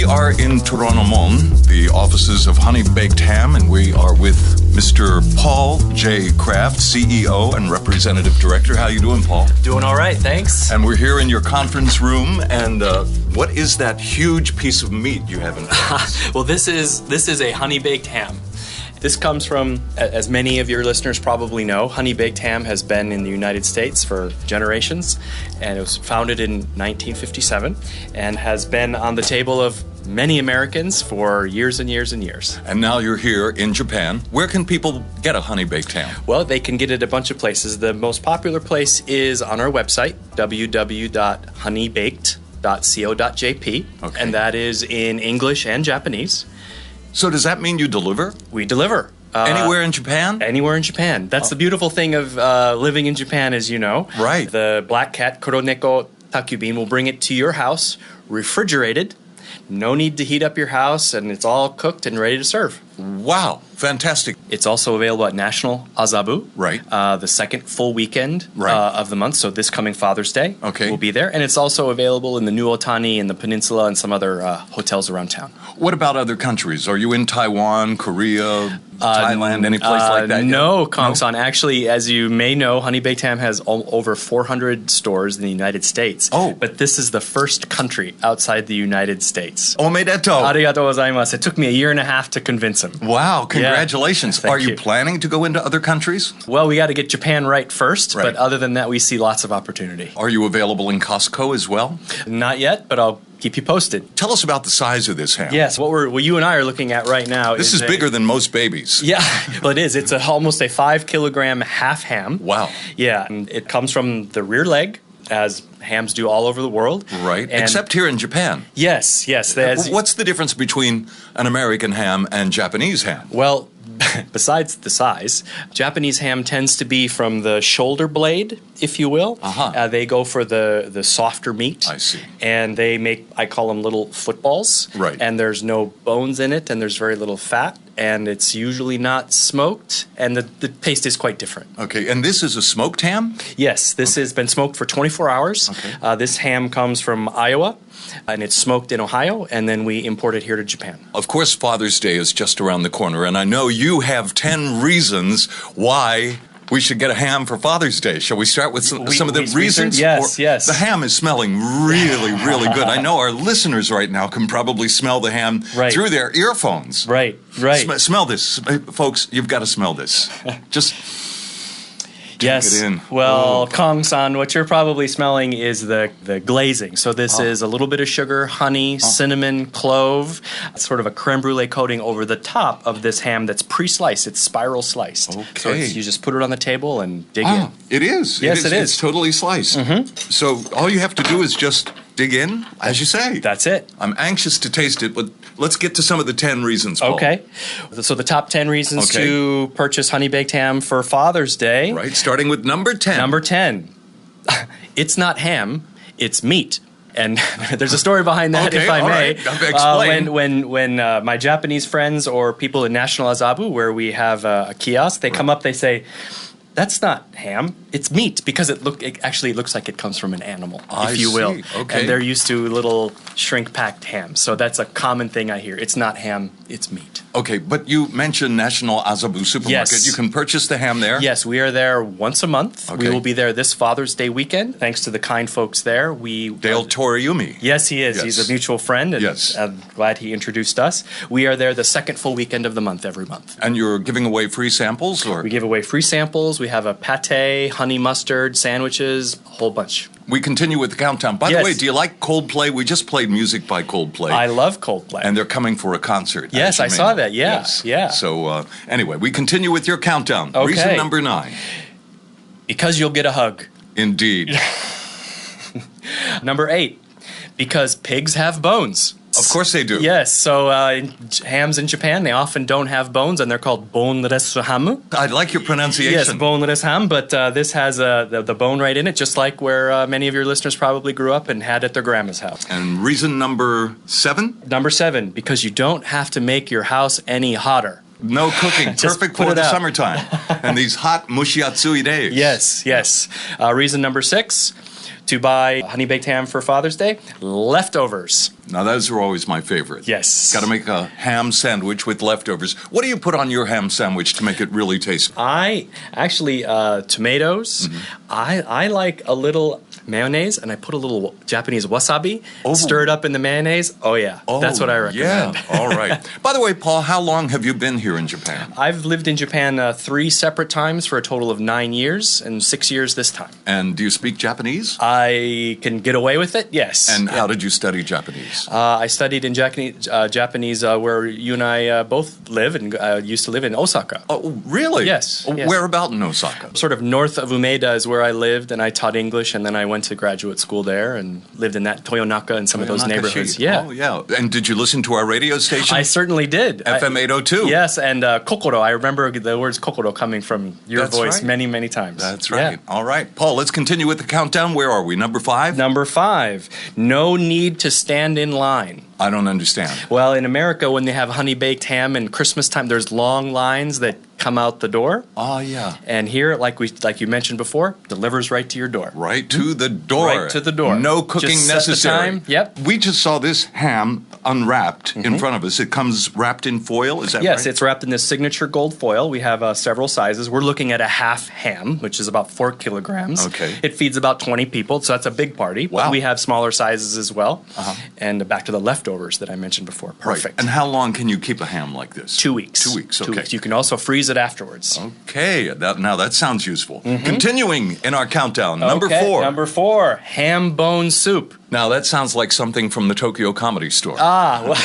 are in Toranomon, the offices of Honey Baked Ham, and we are with Mr. Paul J. Kraft, CEO and Representative Director. How you doing, Paul? Doing all right, thanks. And we're here in your conference room, and what is that huge piece of meat you have in front of us? Well, this is a honey baked ham. This comes from, as many of your listeners probably know, honey baked ham has been in the United States for generations, and it was founded in 1957 and has been on the table of many Americans for years and years and years. And now you're here in Japan. Where can people get a honey baked ham? Well, they can get it a bunch of places. The most popular place is on our website, www.honeybaked.co.jp, Okay. and that is in English and Japanese. So does that mean you deliver? We deliver. Anywhere in Japan? Anywhere in Japan. That's the beautiful thing of living in Japan, as you know. Right. The black cat, Kuroneko Takubin, will bring it to your house, refrigerated. No need to heat up your house, and it's all cooked and ready to serve. Wow, fantastic. It's also available at National Azabu, Right. The second full weekend Right. Of the month. So this coming Father's Day, Okay. will be there, and it's also available in the New Otani and the Peninsula and some other hotels around town. What about other countries? Are you in Taiwan, Korea, Thailand, any place like that? No, Kong-san. Actually, as you may know, Honey Baked Ham has over 400 stores in the United States. Oh. But this is the first country outside the United States. Omedeto. Arigatou gozaimasu. It took me a year and a half to convince him. Wow, congratulations. Thank Are you you. planning to go into other countries? Well, we got to get Japan right first, Right. but other than that, we see lots of opportunity. Are you available in Costco as well? Not yet, but I'll keep you posted. Tell us about the size of this ham. Yes, what you and I are looking at right now This is bigger than most babies. Yeah, well, it is. It's almost a 5-kilogram half ham. Wow. Yeah, and it comes from the rear leg, as hams do all over the world. Right, And except here in Japan. yes. What's the difference between an American ham and Japanese ham? Well, besides the size, Japanese ham tends to be from the shoulder blade, if you will. Uh-huh. They go for the softer meat. I see. And they make, I call them little footballs. Right. And there's no bones in it, and there's very little fat, and it's usually not smoked, and the taste is quite different. Okay, and this is a smoked ham? Yes, this has been smoked for 24 hours. Okay. This ham comes from Iowa, and it's smoked in Ohio, and then we import it here to Japan. Of course, Father's Day is just around the corner, and I know you have 10 reasons why we should get a ham for Father's Day. Shall we start with some of the reasons? Yes, yes. The ham is smelling really, really good. I know our listeners right now can probably smell the ham Right. through their earphones. Right. Smell this. Folks, you've got to smell this. Just Yes. it in. Well, Kong-san, what you're probably smelling is the glazing. So this is a little bit of sugar, honey, cinnamon, clove, sort of a creme brulee coating over the top of this ham that's pre-sliced. It's spiral sliced. So Okay. you just put it on the table and dig in. It is. Yes, it is. It's totally sliced. So all you have to do is just dig in, as you say. That's it. I'm anxious to taste it, but let's get to some of the 10 reasons, Paul. Okay. So the top 10 reasons Okay. to purchase honey baked ham for Father's Day. Right, starting with number 10. Number 10. It's not ham, it's meat. And there's a story behind that, Okay, if I all may. right. Explain. When my Japanese friends or people in National Azabu, where we have a kiosk, they come up, they say, "That's not ham, it's meat," because it actually looks like it comes from an animal, if you will. see. Okay. And they're used to little shrink-packed hams. So that's a common thing I hear. It's not ham, it's meat. Okay, but you mentioned National Azabu Supermarket. Yes. You can purchase the ham there? Yes, we are there once a month. Okay. We will be there this Father's Day weekend. Thanks to the kind folks there. Dale Toriumi. Yes, he is. Yes. He's a mutual friend, and Yes. I'm glad he introduced us. We are there the second full weekend of the month every month. And you're giving away free samples? Or We give away free samples. We have a pate, honey mustard, sandwiches, a whole bunch. we continue with the countdown. By the Yes. way, do you like Coldplay? We just played music by Coldplay. I love Coldplay. and they're coming for a concert. Yes, as you I may saw know. that. Yeah, Yes. yeah. So anyway, we continue with your countdown. Okay. Reason number 9. Because you'll get a hug. Indeed. Number 8. Because pigs have bones. Of course they do. Yes, so hams in Japan, they often don't have bones, and they're called boneless ham. I like your pronunciation. Yes, boneless ham, but this has the bone right in it, just like where many of your listeners probably grew up and had at their grandma's house. And reason number 7? Number 7, because you don't have to make your house any hotter. No cooking. Just Perfect put for it the out. summertime and these hot mushiatsui days. Yes, yes. Reason number 6, to buy honey baked ham for Father's Day? Leftovers. Now, those are always my favorite. Yes. Got to make a ham sandwich with leftovers. What do you put on your ham sandwich to make it really tasty? I actually, tomatoes. I like a little mayonnaise, and I put a little Japanese wasabi, stir it up in the mayonnaise. Oh, yeah. That's what I recommend. Yeah. All right. By the way, Paul, how long have you been here in Japan? I've lived in Japan 3 separate times for a total of 9 years, and 6 years this time. And do you speak Japanese? I can get away with it, yes. And how did you study Japanese? I studied in Japanese where you and I both live, and used to live in Osaka. Oh, really? Yes. Where about in Osaka? Sort of north of Umeda is where I lived, and I taught English, and then I went to graduate school there and lived in that Toyonaka and some of those neighborhoods. Yeah. Oh, yeah. And did you listen to our radio station? I certainly did. FM 802. Yes, and kokoro. I remember the words kokoro coming from your voice many, many times. That's right. Yeah. All right. Paul, let's continue with the countdown. Where are we? Number 5? Number 5. No need to stand in line. I don't understand. Well, in America, when they have honey-baked ham and Christmas time, there's long lines that come out the door. Oh, yeah. And here, like you mentioned before, delivers right to your door. Right to the door. Right to the door. No cooking just necessary. Set the time. Yep. We just saw this ham unwrapped in front of us. It comes wrapped in foil, is that right? Yes, it's wrapped in this signature gold foil. We have several sizes. We're looking at a half ham, which is about 4 kilograms. Okay. It feeds about 20 people, so that's a big party. Wow. We have smaller sizes as well. And back to the leftovers that I mentioned before. Perfect. Right. And how long can you keep a ham like this? 2 weeks. 2 weeks, okay. 2 weeks. You can also freeze it afterwards. Okay, now that sounds useful. Continuing in our countdown, number 4. Number 4, ham bone soup. Now that sounds like something from the Tokyo Comedy Store. Well,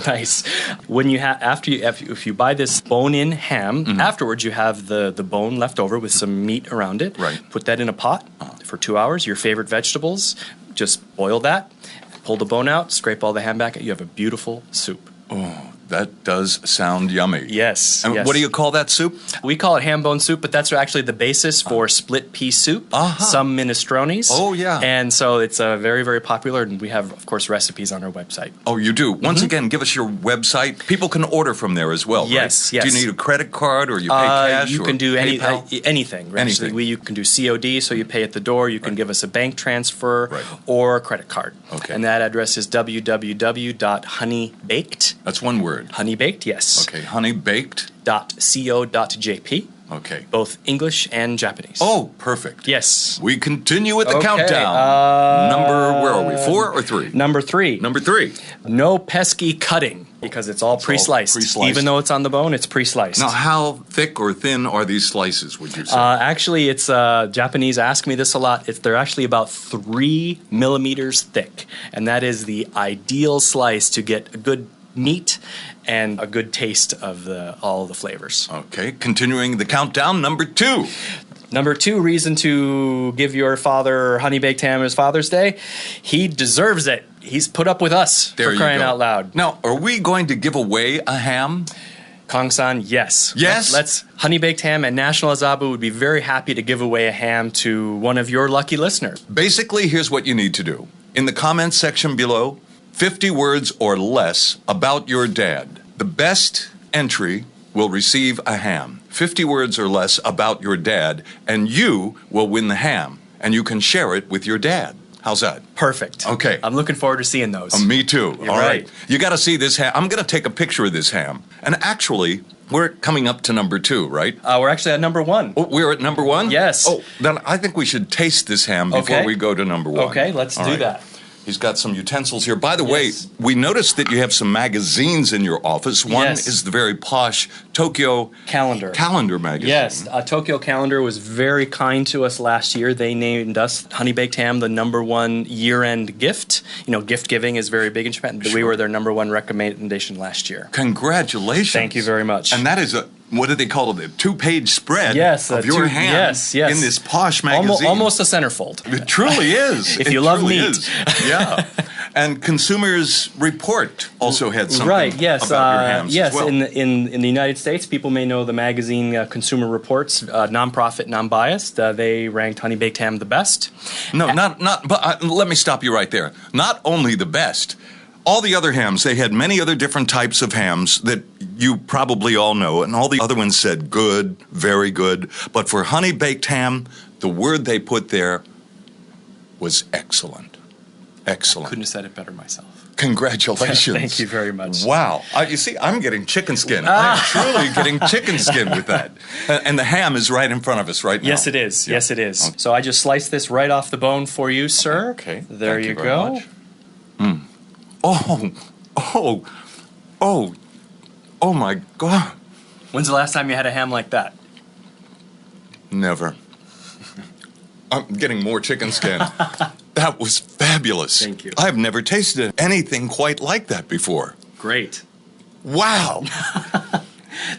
nice. When if you buy this bone-in ham, afterwards you have the bone left over with some meat around it. Right. Put that in a pot for 2 hours. Your favorite vegetables, just boil that, pull the bone out, scrape all the ham back. You have a beautiful soup. Oh. That does sound yummy. Yes. And what do you call that soup? We call it ham bone soup, but that's actually the basis for split pea soup, some minestrones. Oh, yeah. And so it's very, very popular, and we have, of course, recipes on our website. Oh, you do? Once again, give us your website. People can order from there as well, yes, right? Yes. Do you need a credit card, or you pay cash, you can do anything. Anything. You can do COD, so you pay at the door. You can give us a bank transfer or a credit card. Okay. And that address is www.honeybaked. That's one word. Honeybaked, yes. Okay, honeybaked. .co.jp. Okay. Both English and Japanese. Oh, perfect. Yes. We continue with the countdown. Where are we? 4 or 3? Number 3. Number 3. No pesky cutting, because it's all pre-sliced. Even though it's on the bone, it's pre-sliced. Now, how thick or thin are these slices, would you say? Actually, it's Japanese ask me this a lot. They're actually about 3 millimeters thick, and that is the ideal slice to get a good meat and a good taste of all the flavors. Okay, continuing the countdown, number 2. Number 2 reason to give your father honey-baked ham as Father's Day, he deserves it. He's put up with us for crying out loud. Now, are we going to give away a ham? Kong-san, yes. Yes? Let's honey-baked ham, and National Azabu would be very happy to give away a ham to one of your lucky listeners. Basically, here's what you need to do. In the comments section below, 50 words or less about your dad. The best entry will receive a ham. 50 words or less about your dad, and you will win the ham, and you can share it with your dad. How's that? Perfect. Okay. I'm looking forward to seeing those. Me too. You're All right. right. You got to see this ham. I'm going to take a picture of this ham. And actually, we're coming up to number 2, right? We're actually at number 1. Oh, we're at number 1? Yes. Oh, then I think we should taste this ham before we go to number 1. Okay, let's do that. He's got some utensils here. By the way, we noticed that you have some magazines in your office. One is the very posh Tokyo Calendar magazine. Yes, Tokyo Calendar was very kind to us last year. They named us Honey Baked Ham the #1 year-end gift. You know, gift giving is very big in Japan. Sure. We were their #1 recommendation last year. Congratulations. Thank you very much. And that is what do they call it? A 2-page spread of your ham in this posh magazine. Almost a centerfold. It truly is. If you love meat. Yeah. And Consumers Report also had something about your hams as well. in the United States, people may know the magazine Consumer Reports, nonprofit, non-biased. They ranked Honey Baked Ham the best. No, but let me stop you right there. Not only the best. All the other hams, they had many other different types of hams that you probably all know, and all the other ones said good, very good. But for honey baked ham, the word they put there, was excellent. Excellent. Couldn't have said it better myself. Congratulations. Thank you very much. Wow. You see, I'm getting chicken skin. I'm truly getting chicken skin with that. And the ham is right in front of us right now. Yes, it is. Yeah. Yes, it is. Okay. So I just sliced this right off the bone for you, sir. Okay. There Thank you very go. much. Oh my God. When's the last time you had a ham like that? Never. I'm getting more chicken skin. That was fabulous. Thank you. I've never tasted anything quite like that before. Great. Wow.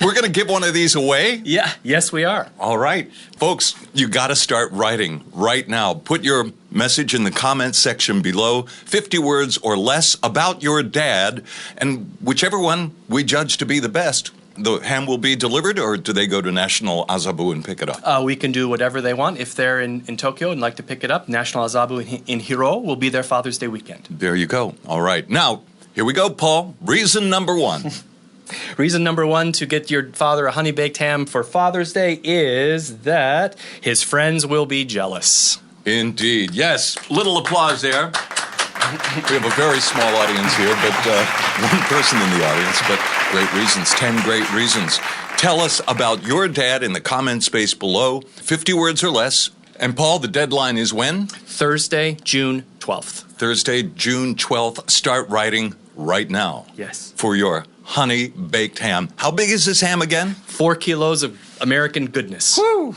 We're going to give one of these away? Yeah. Yes, we are. All right. Folks, you got to start writing right now. Put your message in the comments section below, 50 words or less about your dad, and whichever one we judge to be the best, the ham will be delivered, or do they go to National Azabu and pick it up? We can do whatever they want. If they're in Tokyo and like to pick it up, National Azabu in Hiro will be their Father's Day weekend. There you go. All right. Now, here we go, Paul. Reason number one. Reason number one to get your father a honey-baked ham for Father's Day is that his friends will be jealous. Indeed. Yes. Little applause there. We have a very small audience here, but one person in the audience, but great reasons, 10 great reasons. Tell us about your dad in the comment space below, 50 words or less. And Paul, the deadline is when? Thursday, June 12th. Thursday, June 12th. Start writing right now. Yes. For your honey-baked ham. How big is this ham again? 4 kilos of American goodness. Woo!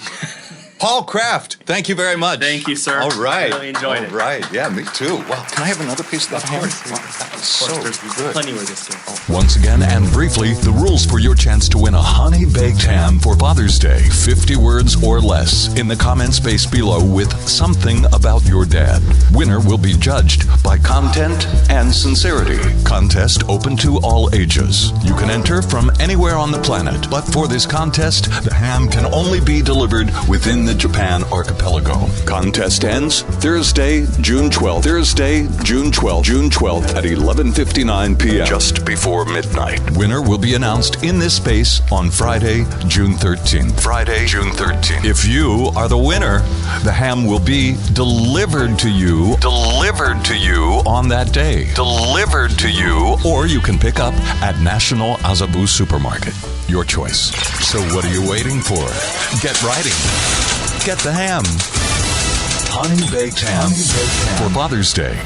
Paul Kraft, thank you very much. Thank you, sir. All right. I really enjoyed it. All right. Yeah, me too. Wow. Can I have another piece of that ham? course. Wow, that was Of course, so there's good. plenty with this too. Once again and briefly, the rules for your chance to win a honey-baked ham for Father's Day. 50 words or less in the comment space below with something about your dad. Winner will be judged by content and sincerity. Contest open to all ages. You can enter from anywhere on the planet, but for this contest, the ham can only be delivered within the Japan archipelago. Contest ends Thursday, June 12th. Thursday, June 12th. June 12th at 11:59 p.m. just before midnight. Winner will be announced in this space on Friday, June 13th. Friday, June 13th. If you are the winner, the ham will be delivered to you on that day. Delivered to you, or you can pick up at National Azabu Supermarket. Your choice. So what are you waiting for? Get writing. Get the ham. Honey-baked ham for Father's Day.